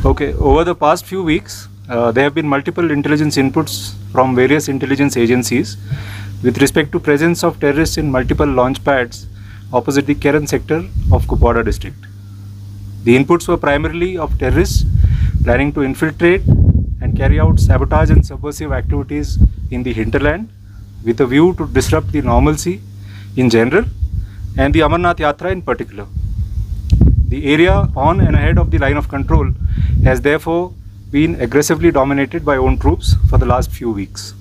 Okay, over the past few weeks, there have been multiple intelligence inputs from various intelligence agencies with respect to presence of terrorists in multiple launch pads opposite the Keren sector of Kupwara district. The inputs were primarily of terrorists planning to infiltrate and carry out sabotage and subversive activities in the hinterland with a view to disrupt the normalcy in general and the Amarnath Yatra in particular. The area on and ahead of the line of control has therefore been aggressively dominated by own troops for the last few weeks.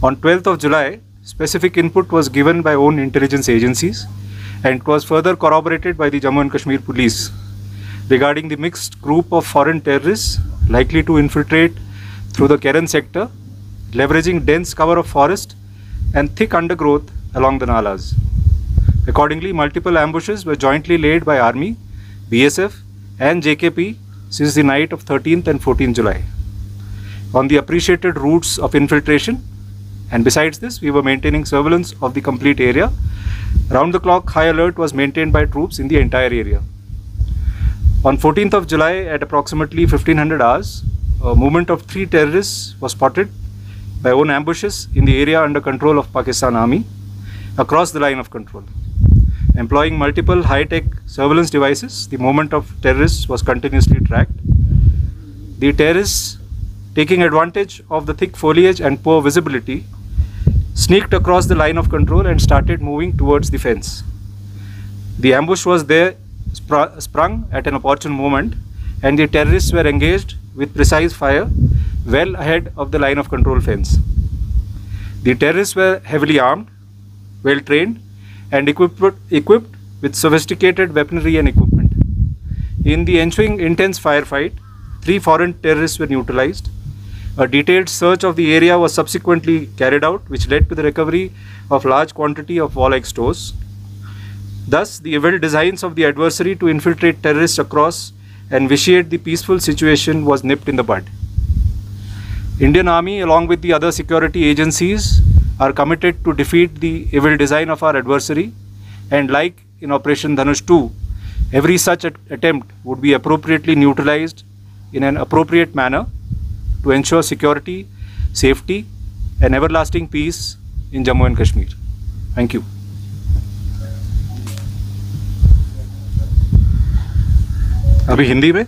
On 12th of July, specific input was given by own intelligence agencies and it was further corroborated by the Jammu and Kashmir police regarding the mixed group of foreign terrorists likely to infiltrate through the Keren sector, leveraging dense cover of forest and thick undergrowth along the nalas. Accordingly, multiple ambushes were jointly laid by Army, BSF and JKP since the night of 13th and 14th July on the appreciated routes of infiltration, and besides this, we were maintaining surveillance of the complete area. Round the clock high alert was maintained by troops in the entire area. On 14th of July at approximately 1500 hours, a movement of 3 terrorists was spotted by own ambushes in the area under control of Pakistan Army across the line of control. Employing multiple high-tech surveillance devices, the movement of terrorists was continuously tracked. The terrorists, taking advantage of the thick foliage and poor visibility, sneaked across the line of control and started moving towards the fence. The ambush was there sprung at an opportune moment, and the terrorists were engaged with precise fire well ahead of the line of control fence. The terrorists were heavily armed, well trained and equipped with sophisticated weaponry and equipment. In the ensuing intense firefight, 3 foreign terrorists were neutralized. A detailed search of the area was subsequently carried out, which led to the recovery of large quantity of warlike stores. Thus, the evil designs of the adversary to infiltrate terrorists across and vitiate the peaceful situation was nipped in the bud. Indian Army, along with the other security agencies, are committed to defeat the evil design of our adversary, and like in Operation Dhanush 2, every such attempt would be appropriately neutralized in an appropriate manner to ensure security, safety and everlasting peace in Jammu and Kashmir. Thank you. अभी हिंदी में